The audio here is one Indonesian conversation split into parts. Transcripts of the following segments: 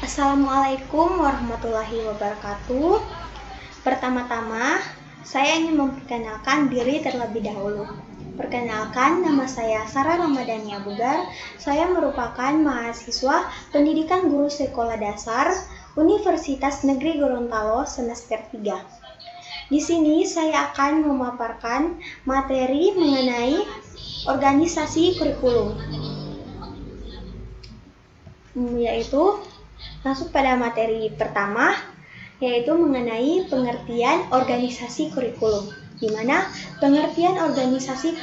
Assalamualaikum warahmatullahi wabarakatuh. Pertama-tama, saya ingin memperkenalkan diri terlebih dahulu. Perkenalkan, nama saya Sarah Ramadhania Bugar. Saya merupakan mahasiswa pendidikan guru sekolah dasar Universitas Negeri Gorontalo semester 3. Di sini saya akan memaparkan materi mengenai organisasi kurikulum, yaitu masuk pada materi pertama, yaitu mengenai pengertian organisasi kurikulum, di mana pengertian organisasi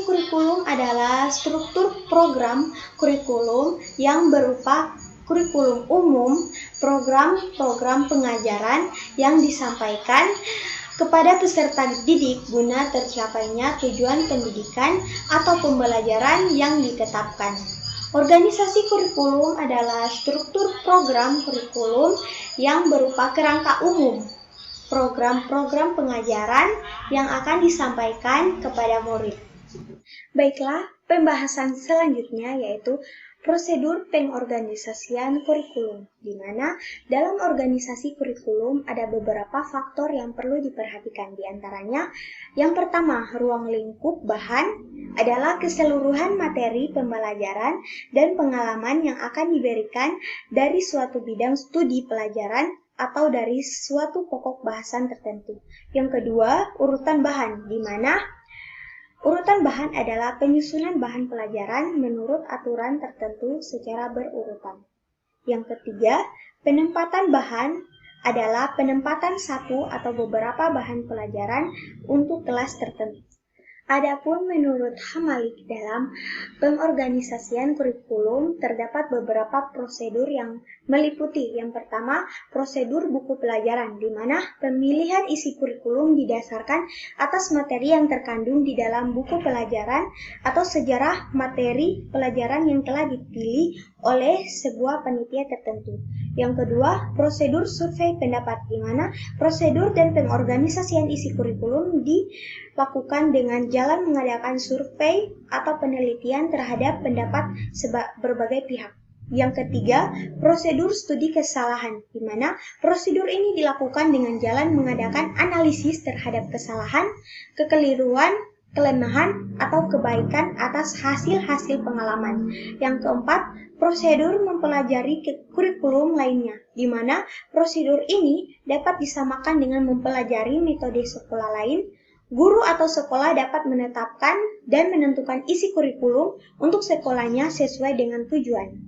kurikulum adalah struktur program kurikulum yang berupa kurikulum umum, program-program pengajaran yang disampaikan kepada peserta didik guna tercapainya tujuan pendidikan atau pembelajaran yang ditetapkan. Organisasi kurikulum adalah struktur program kurikulum yang berupa kerangka umum, program-program pengajaran yang akan disampaikan kepada murid. Baiklah, pembahasan selanjutnya yaitu prosedur pengorganisasian kurikulum, di mana dalam organisasi kurikulum ada beberapa faktor yang perlu diperhatikan. Di antaranya, yang pertama, ruang lingkup bahan adalah keseluruhan materi pembelajaran dan pengalaman yang akan diberikan dari suatu bidang studi pelajaran atau dari suatu pokok bahasan tertentu. Yang kedua, urutan bahan, di mana urutan bahan adalah penyusunan bahan pelajaran menurut aturan tertentu secara berurutan. Yang ketiga, penempatan bahan adalah penempatan satu atau beberapa bahan pelajaran untuk kelas tertentu. Adapun menurut Hamalik dalam pengorganisasian kurikulum terdapat beberapa prosedur yang meliputi. Yang pertama, prosedur buku pelajaran, di mana pemilihan isi kurikulum didasarkan atas materi yang terkandung di dalam buku pelajaran atau sejarah materi pelajaran yang telah dipilih oleh sebuah panitia tertentu. Yang kedua, prosedur survei pendapat, di mana prosedur dan pengorganisasian isi kurikulum dilakukan dengan jalan mengadakan survei atau penelitian terhadap pendapat berbagai pihak. Yang ketiga, prosedur studi kesalahan, di mana prosedur ini dilakukan dengan jalan mengadakan analisis terhadap kesalahan, kekeliruan, kelemahan, atau kebaikan atas hasil-hasil pengalaman. Yang keempat, prosedur mempelajari kurikulum lainnya, di mana prosedur ini dapat disamakan dengan mempelajari metode sekolah lain. Guru atau sekolah dapat menetapkan dan menentukan isi kurikulum untuk sekolahnya sesuai dengan tujuan.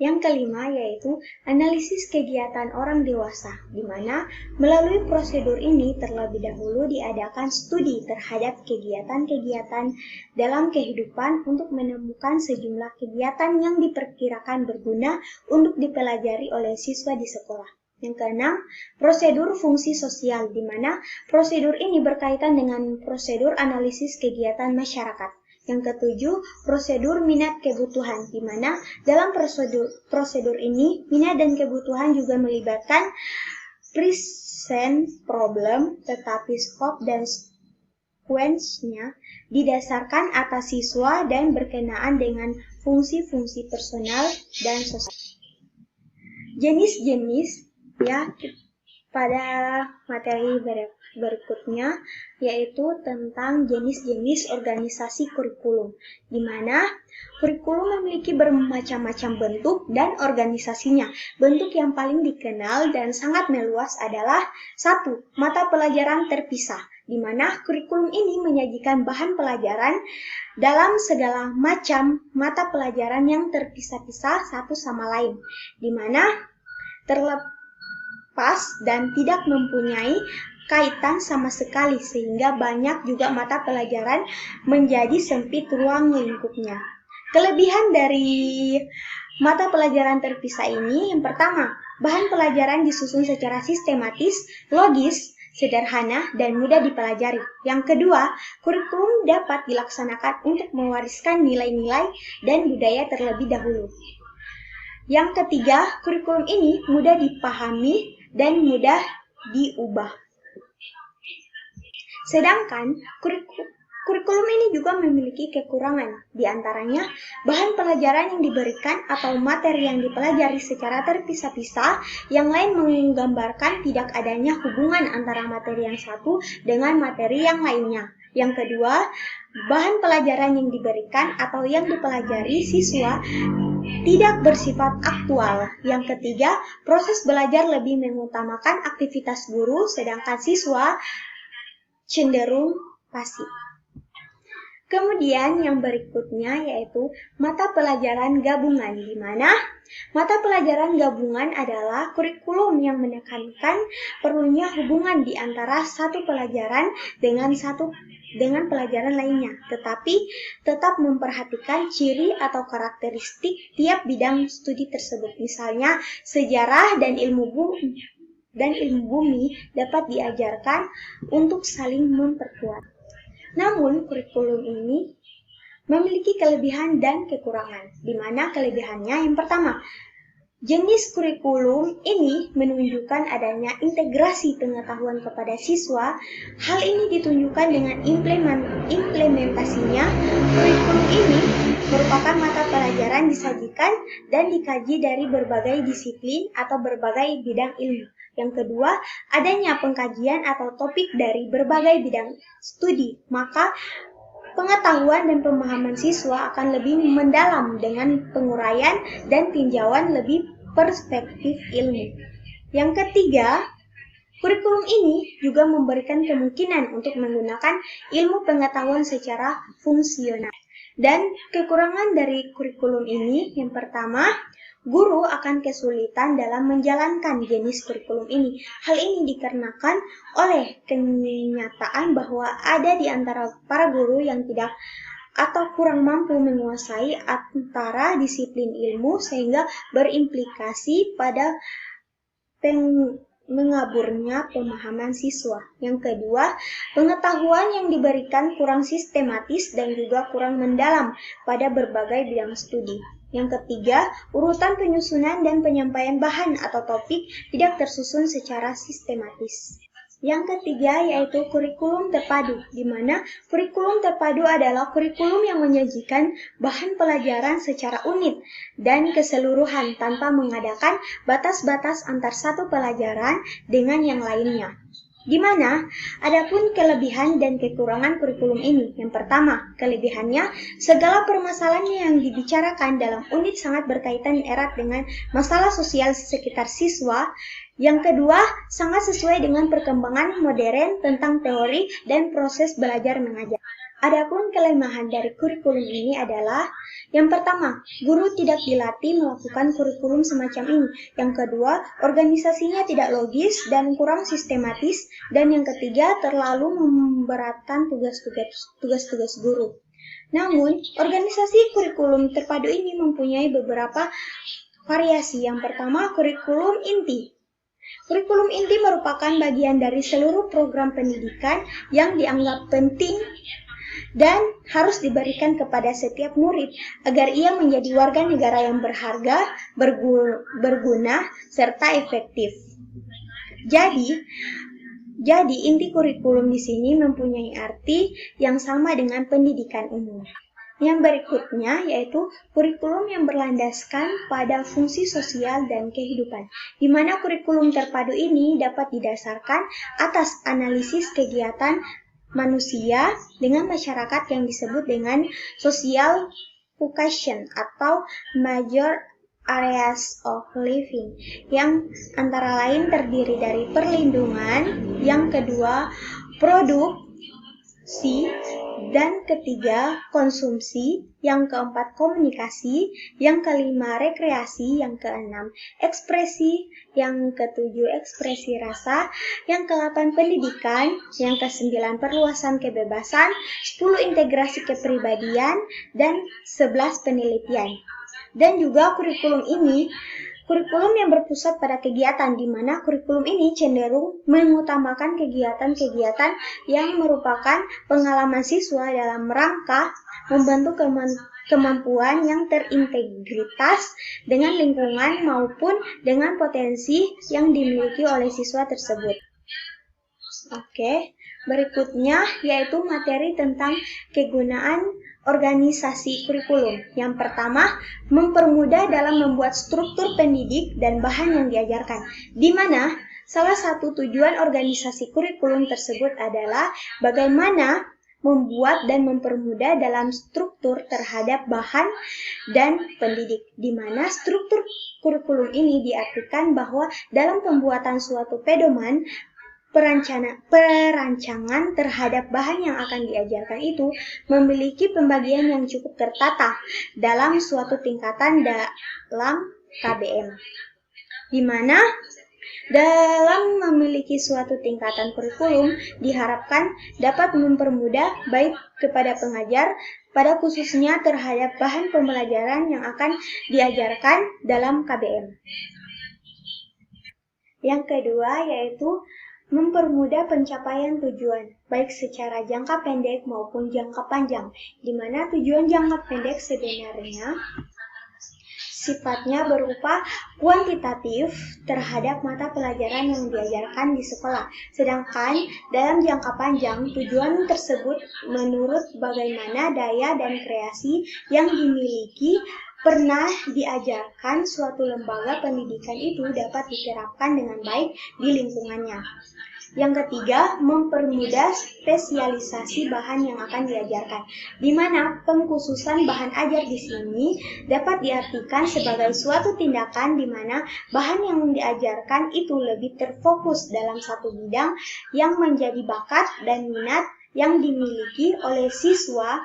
Yang kelima yaitu analisis kegiatan orang dewasa, di mana melalui prosedur ini terlebih dahulu diadakan studi terhadap kegiatan-kegiatan dalam kehidupan untuk menemukan sejumlah kegiatan yang diperkirakan berguna untuk dipelajari oleh siswa di sekolah. Yang keenam, prosedur fungsi sosial, di mana prosedur ini berkaitan dengan prosedur analisis kegiatan masyarakat. Yang ketujuh, prosedur minat kebutuhan, di mana dalam prosedur ini minat dan kebutuhan juga melibatkan present problem, tetapi scope dan sequence-nya didasarkan atas siswa dan berkenaan dengan fungsi-fungsi personal dan sosial. Jenis-jenis pada materi berikutnya yaitu tentang jenis-jenis organisasi kurikulum, di mana kurikulum memiliki bermacam-macam bentuk dan organisasinya. Bentuk yang paling dikenal dan sangat meluas adalah 1. Mata pelajaran terpisah, di mana kurikulum ini menyajikan bahan pelajaran dalam segala macam mata pelajaran yang terpisah-pisah satu sama lain, di mana terlepas dan tidak mempunyai kaitan sama sekali, sehingga banyak juga mata pelajaran menjadi sempit ruang lingkupnya. Kelebihan dari mata pelajaran terpisah ini, yang pertama, bahan pelajaran disusun secara sistematis, logis, sederhana, dan mudah dipelajari. Yang kedua, kurikulum dapat dilaksanakan untuk mewariskan nilai-nilai dan budaya terlebih dahulu. Yang ketiga, kurikulum ini mudah dipahami dan mudah diubah. Sedangkan Kurikulum ini juga memiliki kekurangan, di antaranya bahan pelajaran yang diberikan atau materi yang dipelajari secara terpisah-pisah, yang lain menggambarkan tidak adanya hubungan antara materi yang satu dengan materi yang lainnya. Yang kedua, bahan pelajaran yang diberikan atau yang dipelajari siswa tidak bersifat aktual. Yang ketiga, proses belajar lebih mengutamakan aktivitas guru, sedangkan siswa cenderung pasif. Kemudian yang berikutnya yaitu mata pelajaran gabungan, di mana mata pelajaran gabungan adalah kurikulum yang menekankan perlunya hubungan di antara satu pelajaran dengan pelajaran lainnya, tetapi tetap memperhatikan ciri atau karakteristik tiap bidang studi tersebut. Misalnya, sejarah dan ilmu bumi dapat diajarkan untuk saling memperkuat. Namun, kurikulum ini memiliki kelebihan dan kekurangan, di mana kelebihannya yang pertama, jenis kurikulum ini menunjukkan adanya integrasi pengetahuan kepada siswa. Hal ini ditunjukkan dengan implementasinya. Kurikulum ini merupakan mata pelajaran disajikan dan dikaji dari berbagai disiplin atau berbagai bidang ilmu. Yang kedua, adanya pengkajian atau topik dari berbagai bidang studi, maka pengetahuan dan pemahaman siswa akan lebih mendalam dengan penguraian dan tinjauan lebih perspektif ilmu. Yang ketiga, kurikulum ini juga memberikan kemungkinan untuk menggunakan ilmu pengetahuan secara fungsional. Dan kekurangan dari kurikulum ini, yang pertama, guru akan kesulitan dalam menjalankan jenis kurikulum ini. Hal ini dikarenakan oleh kenyataan bahwa ada di antara para guru yang tidak atau kurang mampu menguasai antara disiplin ilmu sehingga berimplikasi pada mengaburnya pemahaman siswa. Yang kedua, pengetahuan yang diberikan kurang sistematis dan juga kurang mendalam pada berbagai bidang studi. Yang ketiga, urutan penyusunan dan penyampaian bahan atau topik tidak tersusun secara sistematis. Yang ketiga yaitu kurikulum terpadu, di mana kurikulum terpadu adalah kurikulum yang menyajikan bahan pelajaran secara unit dan keseluruhan tanpa mengadakan batas-batas antar satu pelajaran dengan yang lainnya. Di mana adapun kelebihan dan kekurangan kurikulum ini. Yang pertama, kelebihannya, segala permasalahan yang dibicarakan dalam unit sangat berkaitan erat dengan masalah sosial sekitar siswa. Yang kedua, sangat sesuai dengan perkembangan modern tentang teori dan proses belajar mengajar. Adapun kelemahan dari kurikulum ini adalah, yang pertama, guru tidak dilatih melakukan kurikulum semacam ini. Yang kedua, organisasinya tidak logis dan kurang sistematis. Dan yang ketiga, terlalu memberatkan tugas-tugas guru. Namun, organisasi kurikulum terpadu ini mempunyai beberapa variasi. Yang pertama, kurikulum inti. Kurikulum inti merupakan bagian dari seluruh program pendidikan yang dianggap penting dan harus diberikan kepada setiap murid agar ia menjadi warga negara yang berharga, berguna, serta efektif. Jadi inti kurikulum di sini mempunyai arti yang sama dengan pendidikan umum. Yang berikutnya yaitu kurikulum yang berlandaskan pada fungsi sosial dan kehidupan, di mana kurikulum terpadu ini dapat didasarkan atas analisis kegiatan manusia dengan masyarakat yang disebut dengan social vocation atau major areas of living, yang antara lain terdiri dari perlindungan, yang kedua produksi, dan ketiga konsumsi, yang keempat komunikasi, yang kelima rekreasi, yang keenam ekspresi, yang ketujuh ekspresi rasa, yang ke-8 pendidikan, yang ke-9 perluasan kebebasan, 10 integrasi kepribadian, dan 11 penelitian. Dan juga kurikulum yang berpusat pada kegiatan, di mana kurikulum ini cenderung mengutamakan kegiatan-kegiatan yang merupakan pengalaman siswa dalam rangka membantu kemampuan yang terintegritas dengan lingkungan maupun dengan potensi yang dimiliki oleh siswa tersebut. Oke, Berikutnya yaitu materi tentang kegunaan organisasi kurikulum. Yang pertama, mempermudah dalam membuat struktur pendidik dan bahan yang diajarkan, di mana salah satu tujuan organisasi kurikulum tersebut adalah bagaimana membuat dan mempermudah dalam struktur terhadap bahan dan pendidik, di mana struktur kurikulum ini diartikan bahwa dalam pembuatan suatu pedoman, perancangan terhadap bahan yang akan diajarkan itu memiliki pembagian yang cukup tertata dalam suatu tingkatan dalam KBM, di mana dalam memiliki suatu tingkatan kurikulum diharapkan dapat mempermudah baik kepada pengajar, pada khususnya terhadap bahan pembelajaran yang akan diajarkan dalam KBM. Yang kedua yaitu mempermudah pencapaian tujuan, baik secara jangka pendek maupun jangka panjang, di mana tujuan jangka pendek sebenarnya sifatnya berupa kuantitatif terhadap mata pelajaran yang diajarkan di sekolah. Sedangkan dalam jangka panjang, tujuan tersebut menurut bagaimana daya dan kreasi yang dimiliki pernah diajarkan suatu lembaga pendidikan itu dapat diterapkan dengan baik di lingkungannya. Yang ketiga, mempermudah spesialisasi bahan yang akan diajarkan, di mana pengkhususan bahan ajar di sini dapat diartikan sebagai suatu tindakan di mana bahan yang diajarkan itu lebih terfokus dalam satu bidang yang menjadi bakat dan minat yang dimiliki oleh siswa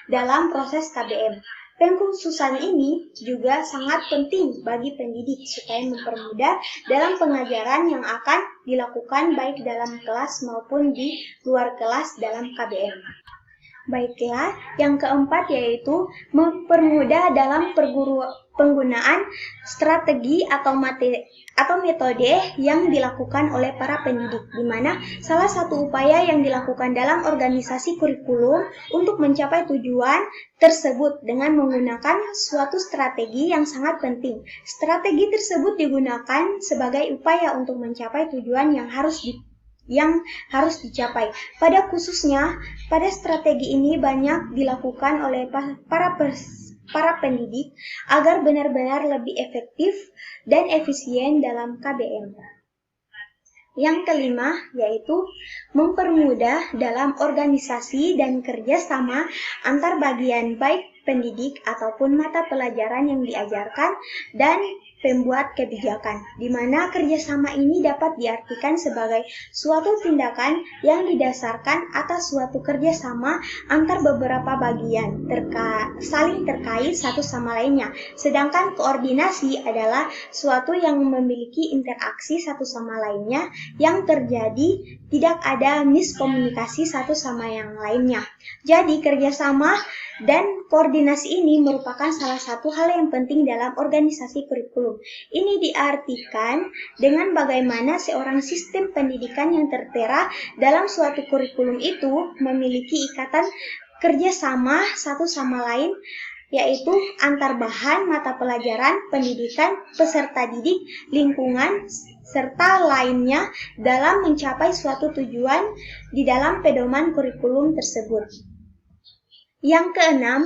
dalam proses KBM. Pengkhususan ini juga sangat penting bagi pendidik supaya mempermudah dalam pengajaran yang akan dilakukan baik dalam kelas maupun di luar kelas dalam KBM. Baiklah, yang keempat yaitu mempermudah dalam penggunaan strategi atau metode yang dilakukan oleh para pendidik, di mana salah satu upaya yang dilakukan dalam organisasi kurikulum untuk mencapai tujuan tersebut dengan menggunakan suatu strategi yang sangat penting. Strategi tersebut digunakan sebagai upaya untuk mencapai tujuan yang harus dicapai. Pada khususnya, pada strategi ini banyak dilakukan oleh para pendidik agar benar-benar lebih efektif dan efisien dalam KBM. Yang kelima yaitu mempermudah dalam organisasi dan kerjasama antar bagian baik pendidik ataupun mata pelajaran yang diajarkan dan pembuat kebijakan, di mana kerjasama ini dapat diartikan sebagai suatu tindakan yang didasarkan atas suatu kerjasama antar beberapa bagian saling terkait satu sama lainnya. Sedangkan koordinasi adalah suatu yang memiliki interaksi satu sama lainnya yang terjadi tidak ada miskomunikasi satu sama yang lainnya. Jadi kerjasama dan koordinasi ini merupakan salah satu hal yang penting dalam organisasi kurikulum. Ini diartikan dengan bagaimana seorang sistem pendidikan yang tertera dalam suatu kurikulum itu memiliki ikatan kerjasama satu sama lain, yaitu antar bahan, mata pelajaran, pendidikan, peserta didik, lingkungan, serta lainnya dalam mencapai suatu tujuan di dalam pedoman kurikulum tersebut. Yang keenam,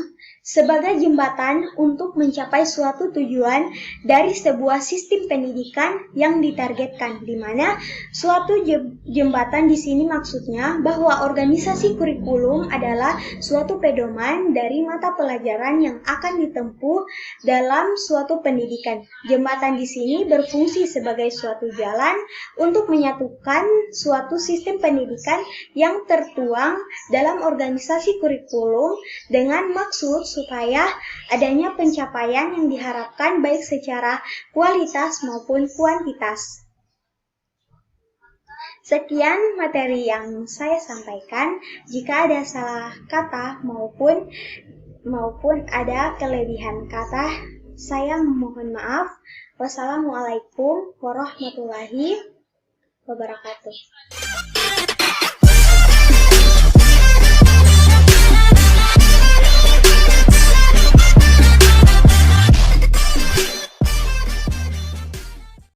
sebagai jembatan untuk mencapai suatu tujuan dari sebuah sistem pendidikan yang ditargetkan, di mana suatu jembatan di sini maksudnya bahwa organisasi kurikulum adalah suatu pedoman dari mata pelajaran yang akan ditempuh dalam suatu pendidikan. Jembatan di sini berfungsi sebagai suatu jalan untuk menyatukan suatu sistem pendidikan yang tertuang dalam organisasi kurikulum dengan maksud supaya adanya pencapaian yang diharapkan baik secara kualitas maupun kuantitas. Sekian materi yang saya sampaikan. Jika ada salah kata maupun ada kelebihan kata, saya mohon maaf. Wassalamualaikum warahmatullahi wabarakatuh.